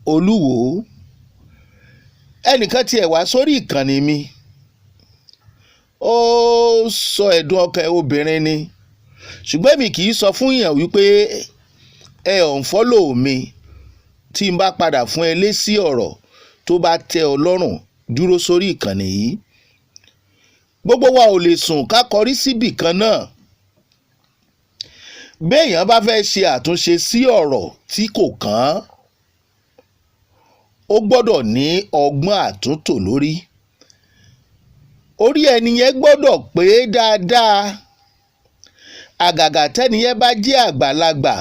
Oluwo ẹnìkan tiẹ̀ wá sórí ìkànnì mi, ó sọ ẹ̀dùn ọkàn obìnrin ni, ṣùgbọ́n mi kì í sọ fún yàn wípé ẹ unfollow mi tí n bá padà fún ẹ lésì ọ̀rọ̀ tó bá tẹ́ ọ lọ́rùn dúró sórí ìkànnì yìí. Gbogbo wa ò lè sùn ká kọrí síbì kan náà. Béèyàn bá fẹ́ ṣe àtúnṣe sí ọ̀rọ̀ tí kò kàn án, ó gbọ́dọ̀ ní ọgbọ́n àtúntò lórí. Orí ẹni yẹn gbọ́dọ̀ pé dáadáa. Àgàgà tẹ́ni yẹn bá jẹ́ àgbàlagbà,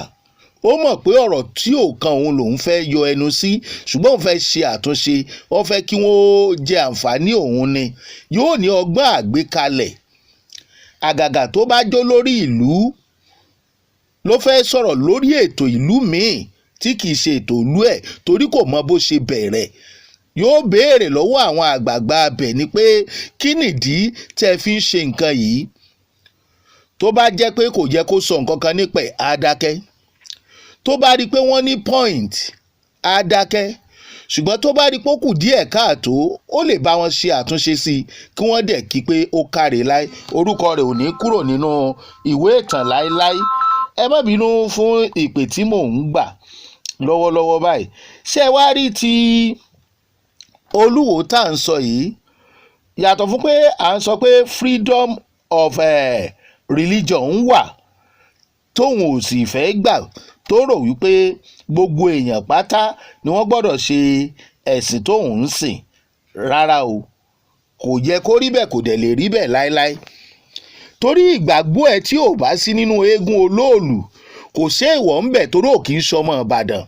ó mọ̀ pé ọ̀rọ̀ tí ò kan òun lòun fẹ́ yọ ẹnu sí, ṣùgbọ́n òun fẹ́ ṣe àtúnṣe, ó fẹ́ kí wọ́n jẹ àǹfààní òun ni. Yóò ní ọgbọ́n àgbékalẹ̀. Àgàgà tó bá jó lórí ìlú ló fẹ́ sọ̀rọ̀ lórí ètò ìlú míì tí kìí ṣe ètò ìlú ẹ̀ torí kò mọ bó ṣe bẹ̀rẹ̀. Yóò béèrè lọ́wọ́ àwọn àgbààgbà abẹ̀ ni pé kí nìdí tẹ́ fi ń ṣe nǹkan yìí. Tó bá jẹ́ pé kò yẹ kó sọ nǹkan kan nípa ẹ̀, á dákẹ́. Tó bá rí pé wọ́n ní point, á dákẹ́. Ṣùgbọ́n tó bá rí pé ó kù díẹ̀ káàtó, ó lè bá wọn ṣe àtúnṣe sí i kí wọ́n dẹ̀ kí pé ó káre láé. Orúkọ rẹ̀ ò ní kúrò nínú ìwé ìtàn láéláé. Ẹ má bínú fún ìpè tí mò ń gbà lọ́wọ́lọ́wọ́ báyìí. Ṣé ẹ wá rí ti Olúwo tá à ń sọ yìí, yàtọ̀ fún pé à ń sọ pé freedom of religion ń wà tóun ò sì fẹ́ gbà, tó rò wípé gbogbo èèyàn pátá ni wọ́n gbọ́dọ̀ ṣe ẹ̀sìn tóun ń sìn. Rárá o, kò yẹ kó rí bẹ́ẹ̀, kò dẹ̀ lè rí bẹ́ẹ̀ láéláé. Torí ìgbàgbọ́ ẹ tí ò bá sí nínú eégún olóòlù, kò ṣe ìwọ̀ ń bẹ̀ torí ò kì í ṣọmọ Ìbàdàn.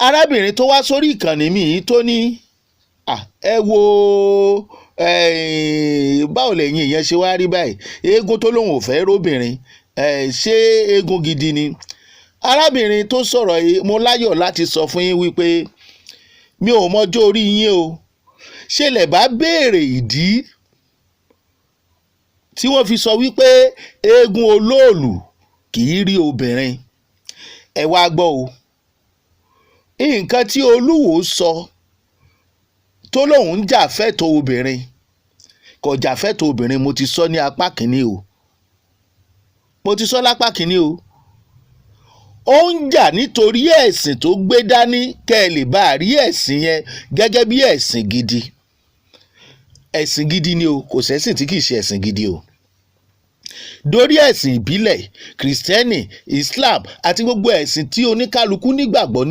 Arábìnrin tó wá sórí ìkànnì mi yìí tó ní ẹ wo báwo lẹ́yìn ìyẹn ṣe wá rí báyìí, eégún tó lóun ò fẹ́ róbìnrin, ṣé eégún gidi ni? Arábìnrin tó sọ̀rọ̀ yìí, mo láyọ̀ láti sọ fún yín wípé mi ò mọjọ́ orí yín o. Ṣé lẹ̀ bá béèrè ìdí tí wọ́n fi sọ wípé eégún olóòlù kì í rí obìnrin? Ẹ wá gbọ́ o, nǹkan tí Olúwo sọ tó lóun ń jà fẹ́tọ̀ obìnrin, kò jà fẹ́tọ̀ obìnrin. Mo ti sọ ní apá kìíní o, mo ti sọ lápá kìíní o. Ó ń jà nítorí ẹ̀sìn tó gbé dání, kẹ́ ẹ lè bá a rí ẹ̀sìn yẹn gẹ́gẹ́ bí ẹ̀sìn gidi. Ẹ̀sìn gidi ni o, kò sẹ́sìn tí kìí ṣe ẹ̀sìn gidi o. Dórí ẹ̀sìn ìbílẹ̀, Kìrìsìtẹ́nì, Islam àti gbogbo ẹ̀sìn tí oníkálukú nígbàgbọ́